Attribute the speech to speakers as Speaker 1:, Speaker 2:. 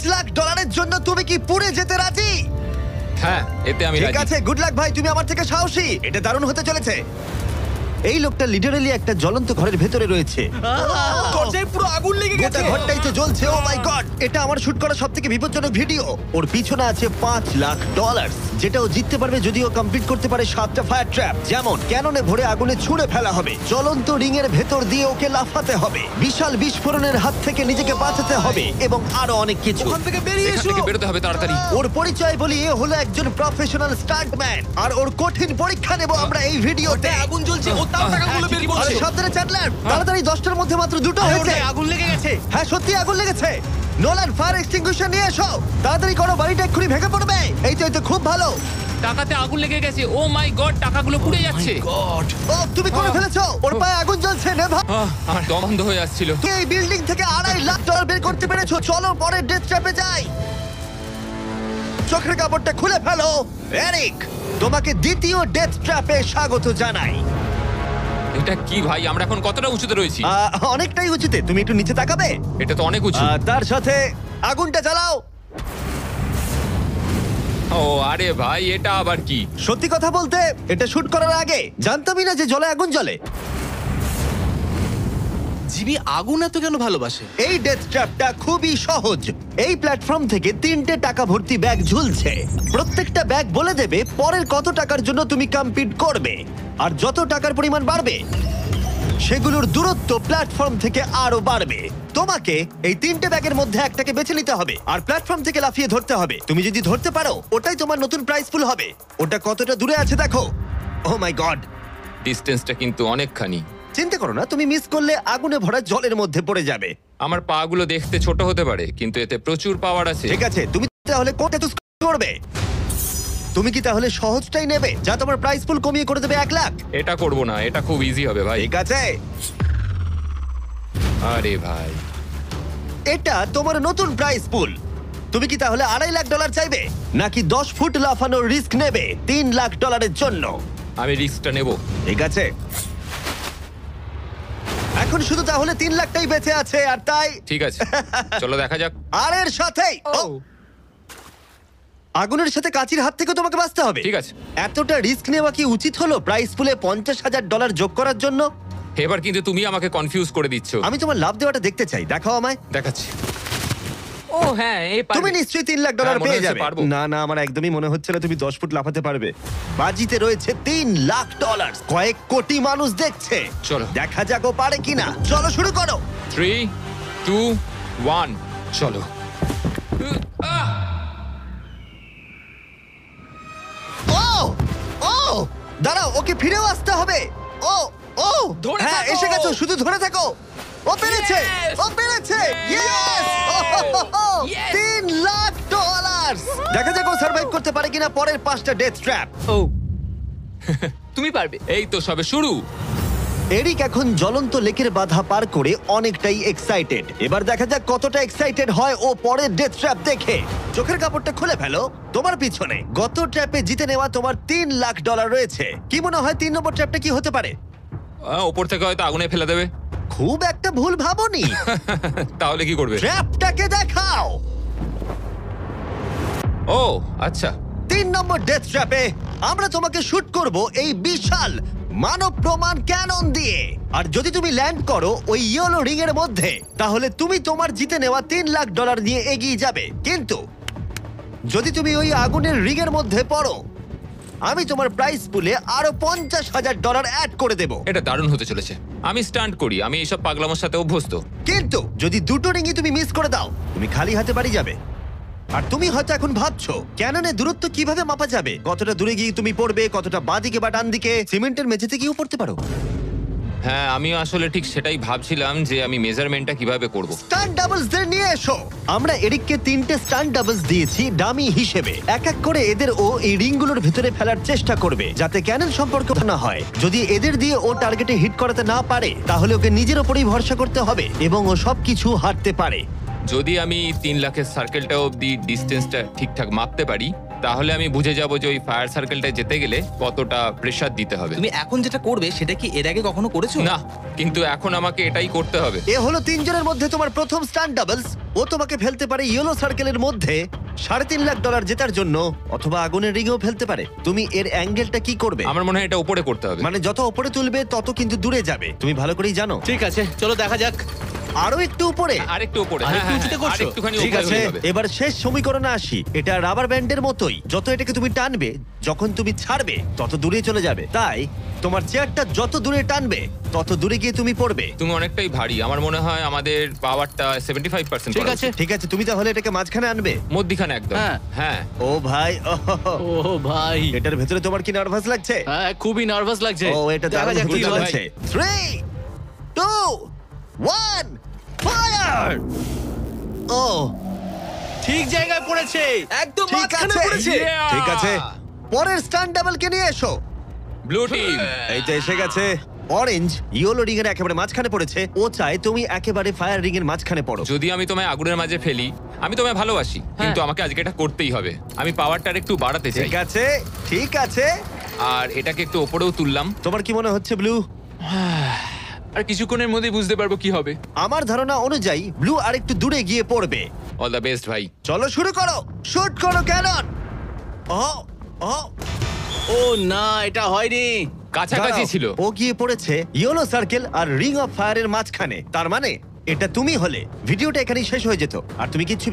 Speaker 1: $5,00,000 জন্য তুমি কি পুড়ে যেতে রাজি?
Speaker 2: হ্যাঁ, এতে আমি
Speaker 1: ঠিক
Speaker 2: রাজি।
Speaker 1: আছে, গুড লাক ভাই, তুমি আমার থেকে সাহসী। এটা দারুণ হতে চলেছে। এই লোকটা লিটারালি একটা জ্বলন্ত ঘরের ভেতরে রয়েছে।
Speaker 3: দরজায় পুরো আগুন লেগে
Speaker 1: গোটা
Speaker 3: গেছে।
Speaker 1: ঘরটাই তো জ্বলছে। ও মাই গড, এটা আমার শুট করা সবথেকে বিপজ্জনক ভিডিও। ওর পিছনে আছে $5,00,000, যেটা ও জিততে পারবে যদি ও কমপ্লিট করতে পারে 7টা ফায়ার ট্র্যাপ। যেমন ক্যাননে ভরে আগুনে ছুঁড়ে ফেলা হবে, জ্বলন্ত রিং এর ভেতর দিয়ে ওকে লাফাতে হবে, বিশাল বিস্ফোরণের হাত থেকে নিজেকে বাঁচাতে হবে এবং আরো অনেক কিছু।
Speaker 3: ওখান থেকে বেরিয়ে
Speaker 2: এখান
Speaker 3: এসো।
Speaker 2: থেকে বেরোতে হবে তাড়াতাড়ি।
Speaker 1: ওর পরিচয় বলি, এ হলো একজন প্রফেশনাল স্টান্টম্যান, আর ওর কঠিন পরীক্ষা নেব আমরা এই ভিডিওতে।
Speaker 3: ওটায় আগুন জ্বলছে, ও তাও টাকাগুলো বের
Speaker 1: আরে
Speaker 3: করছে।
Speaker 1: সাবধানে চ্যান্ডলার, তাড়াতাড়ি 10টার মধ্যে মাত্র 2টো
Speaker 3: আরে
Speaker 1: হয়েছে।
Speaker 3: ওটায় আগুন লেগে গেছে।
Speaker 1: হ্যাঁ সত্যি আগুন লেগেছে। নোলান, ফায়ার এক্সটিংগুইশার নিয়ে এসো, তাড়াতাড়ি করো, বাড়িটা এক্ষুনি ভেঙে পড়বে। এই তো খুব ভালো।
Speaker 2: টাকাতে আগুন লেগে গেছে। ও মাই গড, টাকাগুলো পুড়ে যাচ্ছে।
Speaker 1: ও তুমি করে ফেলেছো, ওর পায়ে আগুন জ্বলছে। নেভা,
Speaker 2: আমার দম বন্ধ হয়ে আসছিল।
Speaker 1: তুমি এই বিল্ডিং থেকে $2.5 লাখ বের করতে পেরেছো। চলো পরের ডেথ ট্র্যাপে যাই। চোখের কাপড়টা খুলে ফেলো। এরিক, তোমাকে দ্বিতীয় ডেথ ট্র্যাপে স্বাগত জানাই।
Speaker 2: এটা কি ভাই, আমরা এখন কতটা উঁচুতে রয়েছি?
Speaker 1: অনেকটাই উচিতে, তুমি একটু নিচে তাকাবে।
Speaker 2: এটা তো অনেক উঁচু।
Speaker 1: তার সাথে আগুনটা জ্বালাও।
Speaker 2: ও আরে ভাই, এটা আবার কি?
Speaker 1: সত্যি কথা বলতে, এটা শুট করার আগে জানতামই না যে জলে আগুন জ্বলে।
Speaker 3: জিবি আগুন এত কেন ভালোবাসে?
Speaker 1: এই ডেথ ট্র্যাপটা খুবই সহজ। এই প্ল্যাটফর্ম থেকে 3টে টাকা ভর্তি ব্যাগ ঝুলছে। প্রত্যেকটা ব্যাগ বলে দেবে পরের কত টাকার জন্য তুমি কমপ্লিট করবে, আর যত টাকার পরিমাণ বাড়বে সেগুলোর দূরত্ব প্ল্যাটফর্ম থেকে আরো বাড়বে। তোমাকে এই 3টে ব্যাগের মধ্যে একটাকে বেছে নিতে হবে আর প্ল্যাটফর্ম থেকে লাফিয়ে ধরতে হবে। তুমি যদি ধরতে পারো, ওটাই তোমার নতুন প্রাইস পুল হবে। ওটা কতটা দূরে আছে দেখো। ও মাই গড,
Speaker 2: ডিস্টেন্সটা কিন্তু অনেকখানি।
Speaker 1: চিন্তা করো না, তুমি মিস করলে আগুনে ভরা জলের মধ্যে পড়ে যাবে।
Speaker 2: আমার পা গুলো দেখতে ছোট হতে পারে, কিন্তু এতে প্রচুর পাওয়ার আছে।
Speaker 1: ঠিক আছে, তুমি তাহলে কোনটা চুজ করবে? তুমি কি তাহলে সহজটাই নেবে, যা তোমার প্রাইস পুল কমিয়ে করে দেবে 1 লাখ?
Speaker 2: এটা করব না, এটা খুব ইজি হবে ভাই।
Speaker 1: ঠিক আছে,
Speaker 2: আরে ভাই,
Speaker 1: এটা তোমার নতুন প্রাইস পুল। তুমি কি তাহলে $2.5 লাখ চাইবে, নাকি 10 ফুট লাফানোর রিস্ক নেবে $3 লাখ জন্য?
Speaker 2: আমি রিস্কটা নেব।
Speaker 1: ঠিক আছে, এখন শুধু তাহলে 3 লাখটাই বেঁচে আছে, আর তাই
Speaker 2: ঠিক আছে, চলো দেখা যাক।
Speaker 1: আর এর সাথেই আগুনের সাথে কাচির হাত থেকে তোমাকে বাঁচতে হবে।
Speaker 2: ঠিক আছে।
Speaker 1: এতটা রিস্ক নেওয়া কি উচিত হলো প্রাইস পুলে $50,000 যোগ করার জন্য?
Speaker 2: এবার কিন্তু তুমি আমাকে কনফিউজ করে দিচ্ছ।
Speaker 1: আমি তোমার লাভ দেওয়াটা দেখতে চাই, দেখাও আমায়।
Speaker 2: দেখাচ্ছি। ও হ্যাঁ,
Speaker 1: তুমি নিশ্চয়ই $3 লাখ
Speaker 2: হ্যাঁ, মনে
Speaker 1: পেয়ে
Speaker 2: হচ্ছে
Speaker 1: যাবে।
Speaker 2: পারবো।
Speaker 1: না আমার একদমই মনে হচ্ছে না তুমি 10 ফুট লাফাতে পারবে। বাজিতে রয়েছে $3 লাখ, কয়েক কোটি মানুষ দেখছে।
Speaker 2: চলো।
Speaker 1: দেখা যাক ও পারে কিনা। চলো শুরু করো।
Speaker 2: 3, 2, 1, চলো।
Speaker 1: ও ও দাঁড়াও, ওকে ফিরেও আসতে হবে। ও ও
Speaker 2: ধরে
Speaker 1: হ্যাঁ,
Speaker 2: থাকো।
Speaker 1: এসে গেছো, শুধু ধরে থাকো। ও পেরেছে,
Speaker 2: Yes!
Speaker 1: ও পেরেছে। ইয়েস!
Speaker 2: Yes!
Speaker 1: $3 লাখ। দেখা যাক ও সার্ভাইভ করতে পারে কিনা পরের 5টা ডেথ ট্র্যাপ।
Speaker 2: ও তুমি পারবে। এই তো সবে শুরু।
Speaker 1: এরিক এখন জ্বলন্ত লেকের বাধা পার করে অনেকটাই এক্সাইটেড। এবার দেখা যাক কতটা এক্সাইটেড হয় ও পরের ডেথ ট্র্যাপ দেখে। চোখের কাপড়টা খুলে ফেলো। তোমার পিছনে গত ট্র্যাপে জিতে নেওয়া তোমার $3 লাখ রয়েছে। কি মনে হয় 3 নম্বর ট্র্যাপটা কি হতে পারে?
Speaker 2: ওপর থেকে হয়তো আগুনে ফেলে দেবে।
Speaker 1: খুব একটা ভুল ভাবনি।
Speaker 2: তাহলে কি করবে?
Speaker 1: ট্র্যাপটাকে দেখাও।
Speaker 2: ও আচ্ছা।
Speaker 1: 3 নম্বর ডেথ ট্র্যাপে আমরা তোমাকে শুট করব এই বিশাল মানব প্রমাণ ক্যানন দিয়ে। আর যদি তুমি ল্যান্ড করো ওই ইয়েলো রিং এর মধ্যে, তাহলে তুমি তোমার জিতে নেওয়া $3 লাখ নিয়ে এগিয়ে যাবে। কিন্তু যদি তুমি ওই আগুনের রিং এর মধ্যে পড়ো, আমি তোমার প্রাইস পুলে আরো $50,000 অ্যাড করে দেব।
Speaker 2: এটা দারুণ হতে চলেছে। আমি স্টান্ট করি, আমি এইসব পাগলামোর সাথে অভ্যস্ত।
Speaker 1: কিন্তু যদি 2টো রিংই তুমি মিস করে দাও, তুমি খালি হাতে বাড়ি যাবে। আর তুমি হয়তো এখন ভাবছো, ক্যাননে দূরত্ব কিভাবে মাপা যাবে? কতটা দূরে গিয়ে তুমি পড়বে, কতটা বাঁদিকে বা ডান দিকে? সিমেন্টের মেঝেতে গিয়েও পড়তে পারো।
Speaker 2: হ্যাঁ, আমি আসলে ঠিক সেটাই ভাবছিলাম যে আমি মেজারমেন্টটা কিভাবে করব।
Speaker 1: স্টান্ট ডাবলসদের নিয়ে এসো। আমরা এরিককে 3টে স্টান্ট ডাবলস দিয়েছি ডামি হিসেবে। এক এক করে এদের ও এই রিংগুলোর ভিতরে ফেলার চেষ্টা করবে, যাতে ক্যানন সম্পর্ক না হয়। যদি এদের দিয়ে ও টার্গেটে হিট করাতে না পারে, তাহলে ওকে নিজের ওপরেই ভরসা করতে হবে এবং ও সবকিছু হারতে পারে।
Speaker 2: যদি আমি 3 লাখের সার্কেলটা অবধি ডিস্টেন্সটা ঠিকঠাক মাপতে পারি, তাহলে আমি বুঝে যাব যে ওই ফায়ার সার্কেলটা যেতে গেলে কতটা প্রেসার দিতে হবে।
Speaker 3: তুমি এখন যেটা করবে সেটা কি এর আগে কখনো করেছো?
Speaker 2: না, কিন্তু এখন আমাকে এটাই করতে হবে।
Speaker 1: এ হলো তিনজনের মধ্যে তোমার প্রথম স্টান্ট ডাবলস। ও তোমাকে ফেলতে পারে ইয়েলো সার্কেলের মধ্যে $3.5 লাখ জেতার জন্য, অথবা আগুনের রিংও ফেলতে পারে। তুমি এর অ্যাঙ্গেলটা কি করবে?
Speaker 2: আমার মনে হয় এটা উপরে করতে হবে।
Speaker 1: মানে যত উপরে তুলবে তত কিন্তু দূরে যাবে, তুমি ভালো করেই জানো।
Speaker 3: ঠিক আছে, চলো দেখা যাক।
Speaker 1: আরো একটু উপরে।
Speaker 2: আরেকটু উপরে।
Speaker 3: আরেকটু
Speaker 2: হ্যাঁ,
Speaker 3: উঁচুতে
Speaker 2: হ্যাঁ,
Speaker 3: করছো?
Speaker 2: আরেকটুখানি
Speaker 1: ঠিক
Speaker 2: উপরে
Speaker 1: আছে,
Speaker 2: হলে হবে।
Speaker 1: এবার শেষ সমীকরণে আসি। এটা রাবার ব্যান্ডের মতোই, যত এটাকে তুমি টানবে, যখন তুমি ছাড়বে তত দূরে চলে যাবে। তাই তোমার চেয়ারটা যত দূরে টানবে তত দূরে গিয়ে তুমি পড়বে।
Speaker 2: তুমি অনেকটাই ভারী, আমার মনে হয় আমাদের পাওয়ারটা 75%
Speaker 3: ঠিক
Speaker 2: করা
Speaker 3: আছে।
Speaker 2: উচিত।
Speaker 1: ঠিক আছে, তুমি তাহলে এটাকে মাঝখানে আনবে।
Speaker 2: মধ্যিখানে একদম।
Speaker 3: হ্যাঁ।
Speaker 2: হ্যাঁ।
Speaker 1: ও ভাই,
Speaker 3: ও ভাই,
Speaker 1: এটার ভেতরে তোমার কি নার্ভাস লাগছে?
Speaker 3: হ্যাঁ খুবই নার্ভাস লাগছে।
Speaker 1: ও, এটা
Speaker 3: দেখা
Speaker 1: দারুণ
Speaker 3: যাক কি
Speaker 1: হতে
Speaker 3: হয়।
Speaker 1: চলেছে। 3, 2, 1, ফায়ার! ও,
Speaker 3: ঠিক জায়গায় পড়েছে, একদম
Speaker 1: ঠিক
Speaker 3: মাঝখানে
Speaker 1: আছে,
Speaker 3: পড়েছে।
Speaker 2: Yeah!
Speaker 1: ঠিক আছে। পরের স্টান্ট ডাবলকে নিয়ে এসো।
Speaker 2: Blue team.
Speaker 1: এই তো এসে গেছে। অরেঞ্জ ইয়েলো রিং এর একেবারে মাঝখানে পড়েছে। ও চায় তুমি একেবারে ফায়ার রিং এর মাঝখানে পড়ো।
Speaker 2: যদি আমি তোমায় আগুনের মাঝে ফেলি, আমি তোমায় ভালোবাসি, কিন্তু আমাকে আজকে এটা করতেই হবে। আমি পাওয়ারটা একটু বাড়াতে চাই,
Speaker 1: ঠিক আছে, ঠিক আছে।
Speaker 2: আর এটাকে একটু ওপরেও তুললাম।
Speaker 1: তোমার কি মনে হচ্ছে ব্লু?
Speaker 4: আর কিছুক্ষণের মধ্যেই বুঝতে পারবো কি হবে।
Speaker 1: আমার ধারণা অনুযায়ী ব্লু আর একটু দূরে গিয়ে পড়বে।
Speaker 2: অল দ্য বেস্ট ভাই।
Speaker 1: চলো শুরু করো, শুট করো ক্যানন। ও, ও,
Speaker 3: ও না, এটা হয়নি।
Speaker 2: কাছাকাছি
Speaker 1: দাঁড়াও।
Speaker 2: ছিল।
Speaker 1: ও গিয়ে পড়েছে ইয়েলো সার্কেল আর রিং অফ ফায়ারের মাঝখানে। তার মানে এটা তুমি হলে ভিডিওটা এখানেই শেষ হয়ে যেত আর তুমি কিচ্ছু